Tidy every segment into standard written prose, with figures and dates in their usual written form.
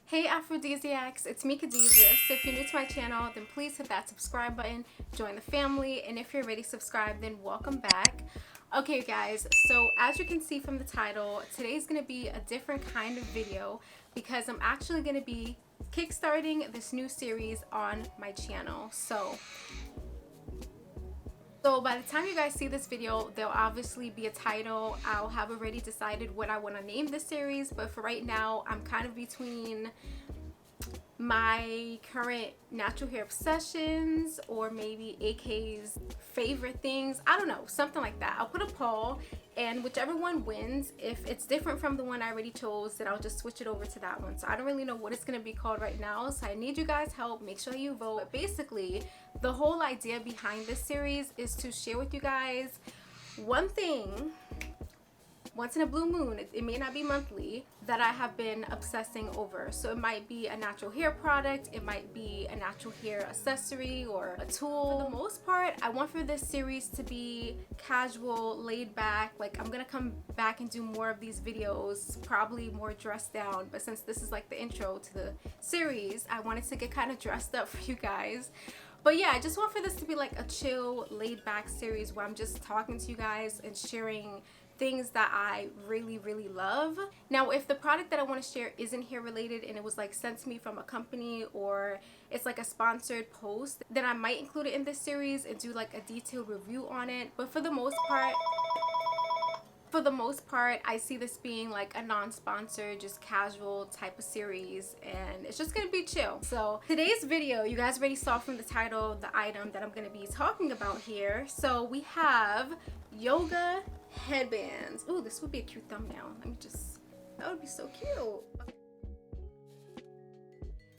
Hey Aphrodisiacs, it's me Khadisiac. So if you're new to my channel, then please hit that subscribe button, join the family, and if you're already subscribed, then welcome back. Okay guys, so as you can see from the title, today's going to be a different kind of video because I'm actually going to be kickstarting this new series on my channel. So by the time you guys see this video, there'll obviously be a title. I'll have already decided what I want to name this series, but for right now, I'm kind of between my current natural hair obsessions or maybe AK's favorite things. I don't know, something like that. I'll put a poll, and whichever one wins, if it's different from the one I already chose, then I'll just switch it over to that one. So I don't really know what it's going to be called right now, so I need you guys' help. Make sure you vote. But basically, the whole idea behind this series is to share with you guys one thing once in a blue moon. It may not be monthly, that I have been obsessing over. So it might be a natural hair product, it might be a natural hair accessory or a tool. For the most part, I want for this series to be casual, laid back. Like, I'm gonna come back and do more of these videos, probably more dressed down, but since this is like the intro to the series, I wanted to get kind of dressed up for you guys. But yeah, I just want for this to be like a chill, laid back series where I'm just talking to you guys and sharing things that I really love. Now, if the product that I want to share isn't hair related and it was like sent to me from a company or it's like a sponsored post, then I might include it in this series and do like a detailed review on it. But for the most part, I see this being like a non-sponsored, just casual type of series, and it's just gonna be chill. So today's video, you guys already saw from the title the item that I'm gonna be talking about here. So we have yoga headbands. Oh, this would be a cute thumbnail. That would be so cute.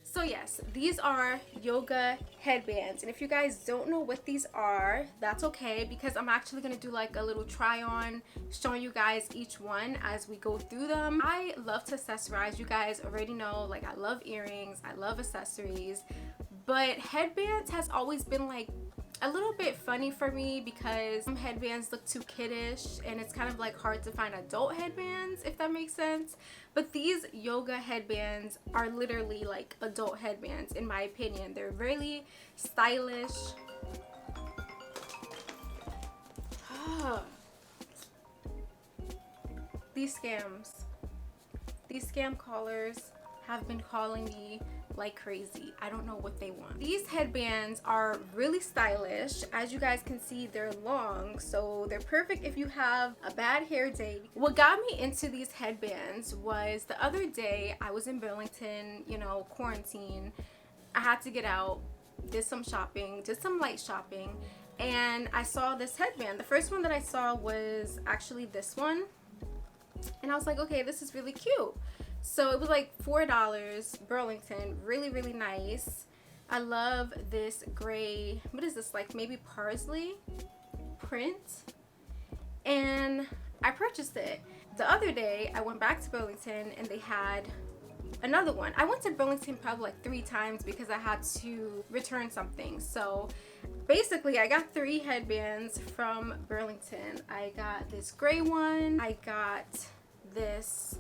So yes, these are yoga headbands, and if you guys don't know what these are, that's okay, because I'm actually gonna do like a little try on showing you guys each one as we go through them. I love to accessorize. You guys already know, like, I love earrings, I love accessories, but headbands has always been like a little bit funny for me because some headbands look too kiddish and it's kind of like hard to find adult headbands, if that makes sense. But these yoga headbands are literally like adult headbands in my opinion. They're really stylish. These scam callers have been calling me like crazy. I don't know what they want. These headbands are really stylish. As you guys can see, they're long, so they're perfect if you have a bad hair day. What got me into these headbands was the other day I was in Burlington, you know, quarantine. I had to get out, did some shopping, did some light shopping, and I saw this headband. The first one that I saw was actually this one, and I was like, okay, this is really cute. So it was like $4, Burlington, really nice. I love this gray, what is this, like maybe Parsley print, and I purchased it. The other day I went back to Burlington and they had another one. I went to Burlington probably like 3 times because I had to return something. So basically I got 3 headbands from Burlington. I got this gray one, I got this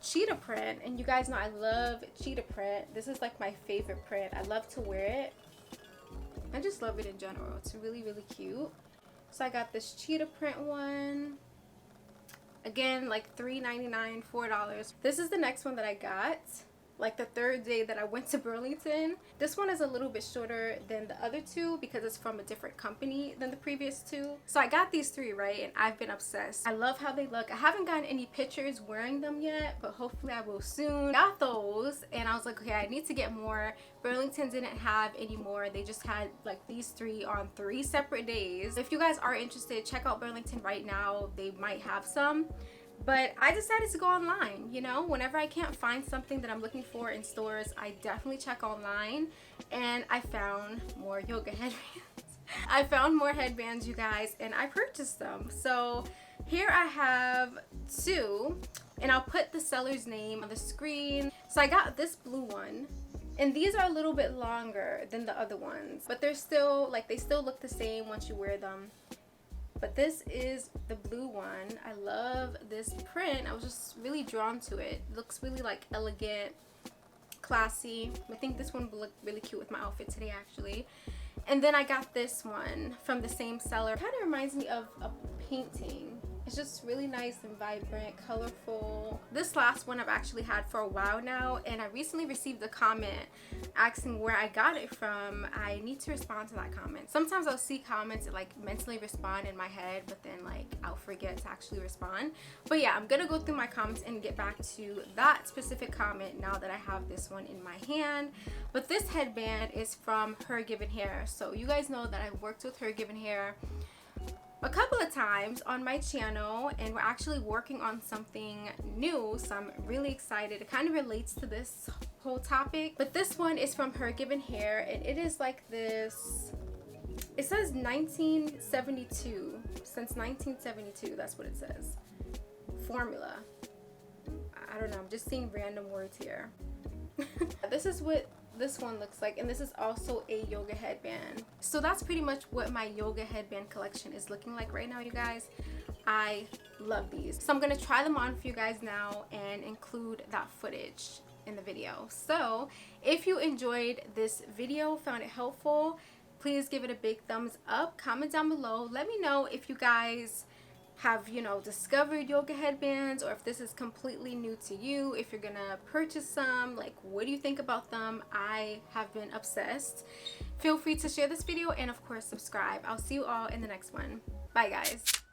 cheetah print, and you guys know I love cheetah print. This is like my favorite print. I love to wear it. I just love it in general. It's really cute. So I got this cheetah print one. Again, like $3.99, $4. This is the next one that I got, like the 3rd day that I went to Burlington. This one is a little bit shorter than the other 2 because it's from a different company than the previous 2. So I got these 3, right, and I've been obsessed. I love how they look. I haven't gotten any pictures wearing them yet, but hopefully I will soon. Got those, and I was like, okay, I need to get more. Burlington didn't have any more. They just had like these 3 on 3 separate days. If you guys are interested, check out Burlington right now. They might have some. But I decided to go online, you know, whenever I can't find something that I'm looking for in stores, I definitely check online, and I found more yoga headbands. I found more headbands, you guys, and I purchased them. So here I have 2, and I'll put the seller's name on the screen. So I got this blue one, and these are a little bit longer than the other ones, but they're still, like, they still look the same once you wear them. But this is the blue one. I love this print. I was just really drawn to it. It looks really like elegant. classy. I think this one will look really cute with my outfit today actually. And then I got this one from the same seller. Kind of reminds me of a painting. It's just really nice and vibrant, colorful. This last one I've actually had for a while now, and I recently received a comment asking where I got it from. I need to respond to that comment. Sometimes I'll see comments and like mentally respond in my head, but then like I'll forget to actually respond. But yeah, I'm gonna go through my comments and get back to that specific comment now that I have this one in my hand. But this headband is from Her Given Hair. So you guys know that I've worked with Her Given Hair a couple of times on my channel, and we're actually working on something new, so I'm really excited. It kind of relates to this whole topic, but this one is from Her Given Hair, and it is like this, it says 1972, since 1972, that's what it says. Formula. I don't know, I'm just seeing random words here. This is what this one looks like, and this is also a yoga headband. So that's pretty much what my yoga headband collection is looking like right now, you guys. I love these, so I'm gonna try them on for you guys now and include that footage in the video. So if you enjoyed this video, found it helpful, please give it a big thumbs up. Comment down below, let me know if you guys have, you know, discovered yoga headbands, or if this is completely new to you, if you're gonna purchase some, like what do you think about them? I have been obsessed. Feel free to share this video and of course subscribe. I'll see you all in the next one. Bye guys.